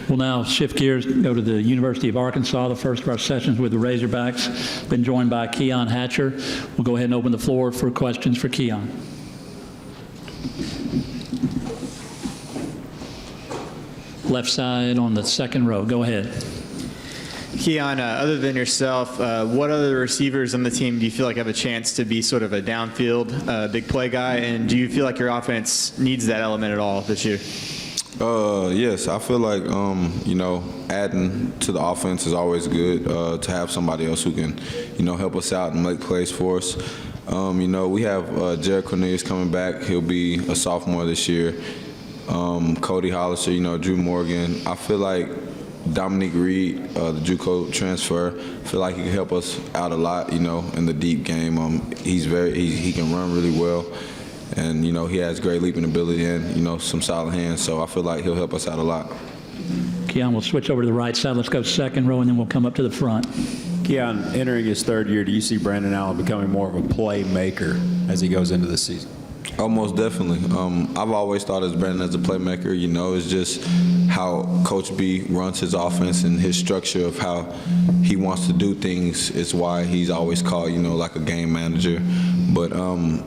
We'll now shift gears, go to the University of Arkansas, the first of our sessions with the Razorbacks. Been joined by Keon Hatcher. We'll go ahead and open the floor for questions for Keon. Left side on the second row. Go ahead. Keon, other than yourself, what other receivers on the team do you feel like have a chance to be sort of a downfield big play guy? And do you feel like your offense needs that element at all this year? Yes, I feel like, adding to the offense is always good to have somebody else who can, help us out and make plays for us. We have Jared Cornelius coming back. He'll be a sophomore this year. Cody Hollister, Drew Morgan. I feel like Dominique Reed, the JUCO transfer, I feel like he can help us out a lot, in the deep game. He can run really well. And, he has great leaping ability and, some solid hands. So I feel like he'll help us out a lot. Keon, we'll switch over to the right side. Let's go second row, and then we'll come up to the front. Keon, entering his third year, do you see Brandon Allen becoming more of a playmaker as he goes into the season? Oh, most definitely. I've always thought of Brandon as a playmaker. It's just how Coach B runs his offense and his structure of how he wants to do things is why he's always called, like a game manager. But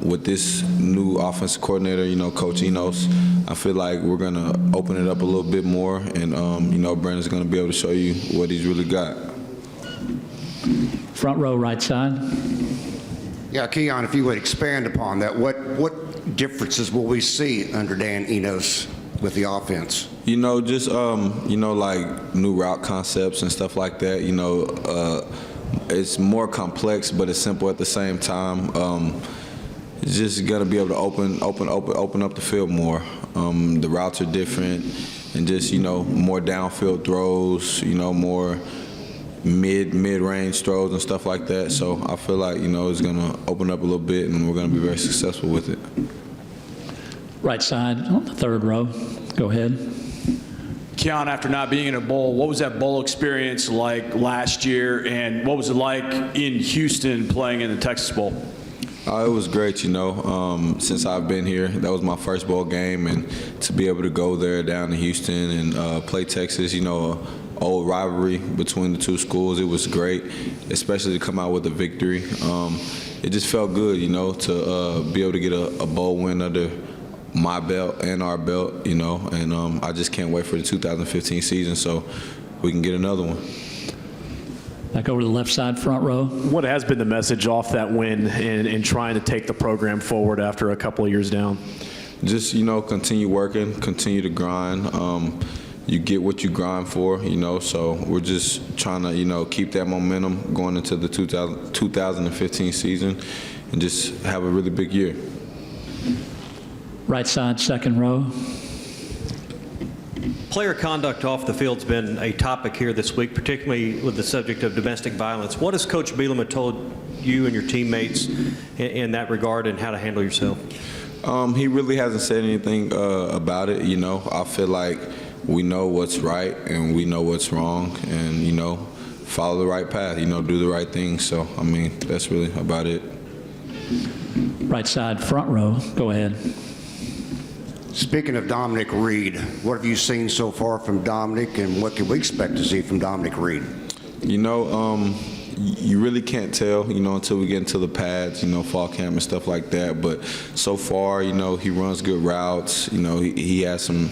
with this new offensive coordinator, Coach Enos, I feel like we're going to open it up a little bit more. And, Brandon's going to be able to show you what he's really got. Front row, right side. Yeah, Keon, if you would expand upon that, what differences will we see under Dan Enos with the offense? Like new route concepts and stuff like that. It's more complex, but it's simple at the same time. It's just gonna be able to open up the field more. The routes are different, and just more downfield throws. More mid-range throws and stuff like that. So I feel like it's gonna open up a little bit, and we're gonna be very successful with it. Right side on the third row. Go ahead. Keon, after not being in a bowl, what was that bowl experience like last year, and what was it like in Houston playing in the Texas Bowl? It was great, since I've been here. That was my first bowl game, and to be able to go there down to Houston and play Texas, old rivalry between the two schools, it was great, especially to come out with a victory. It just felt good, to be able to get a bowl win under my belt and our belt, and I just can't wait for the 2015 season so we can get another one. Back over to the left side, front row. What has been the message off that win in trying to take the program forward after a couple of years down? Just, continue working, continue to grind. You get what you grind for, so we're just trying to, keep that momentum going into the 2015 season and just have a really big year. Right side, second row. Player conduct off the field's been a topic here this week, particularly with the subject of domestic violence. What has Coach Bielema told you and your teammates in that regard, and how to handle yourself? He really hasn't said anything about it. I feel like we know what's right and we know what's wrong, and follow the right path. Do the right thing. So that's really about it. Right side, front row. Go ahead. Speaking of Dominic Reed, what have you seen so far from Dominic, and what can we expect to see from Dominic Reed? You really can't tell, until we get into the pads, fall camp and stuff like that. But so far, he runs good routes. He has some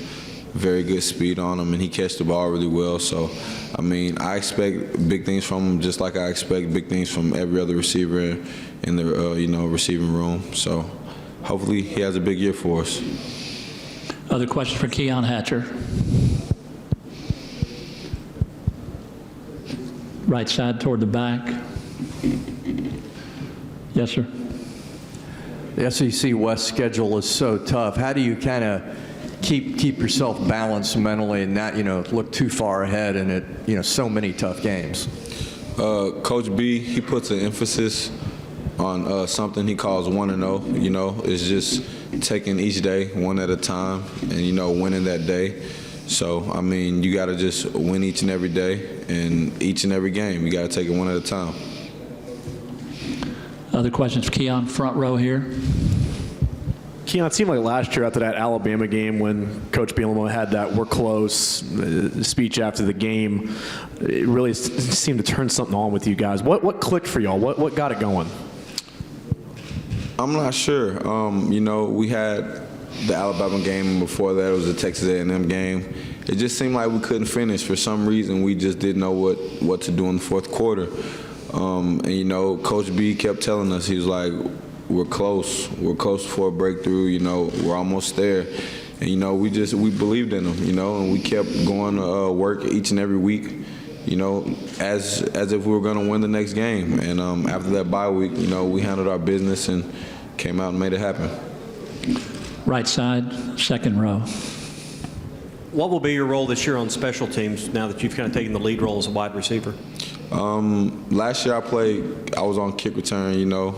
very good speed on him, and he catches the ball really well. So, I expect big things from him, just like I expect big things from every other receiver in the, receiving room. So, hopefully, he has a big year for us. Other questions for Keon Hatcher? Right side toward the back. Yes, sir. The SEC West schedule is so tough. How do you kind of keep yourself balanced mentally and not, look too far ahead in it, so many tough games? Coach B, he puts an emphasis on something he calls 1-0. It's just taking each day one at a time and, winning that day. So, you got to just win each and every day and each and every game. You got to take it one at a time. Other questions for Keon? Front row here. Keon, it seemed like last year after that Alabama game when Coach Bielema had that "we're close" speech after the game, it really seemed to turn something on with you guys. What clicked for y'all? What got it going? I'm not sure. You know, we had the Alabama game, and before that it was the Texas A&M game. It just seemed like we couldn't finish. For some reason, we just didn't know what to do in the fourth quarter. And, you know, Coach B kept telling us, he was like, we're close for a breakthrough, you know, we're almost there. And, you know, we believed in him, you know, and we kept going to work each and every week, you know, as if we were going to win the next game. And after that bye week, you know, we handled our business and came out and made it happen. Right side, second row. What will be your role this year on special teams now that you've kind of taken the lead role as a wide receiver? Last year I was on kick return, you know.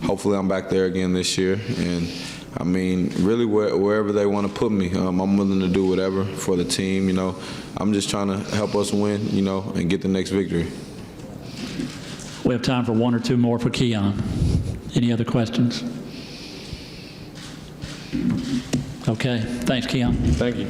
Hopefully I'm back there again this year. And, I mean, really wherever they want to put me, I'm willing to do whatever for the team, you know. I'm just trying to help us win, you know, and get the next victory. We have time for one or two more for Keon. Any other questions? Okay, thanks, Keon. Thank you.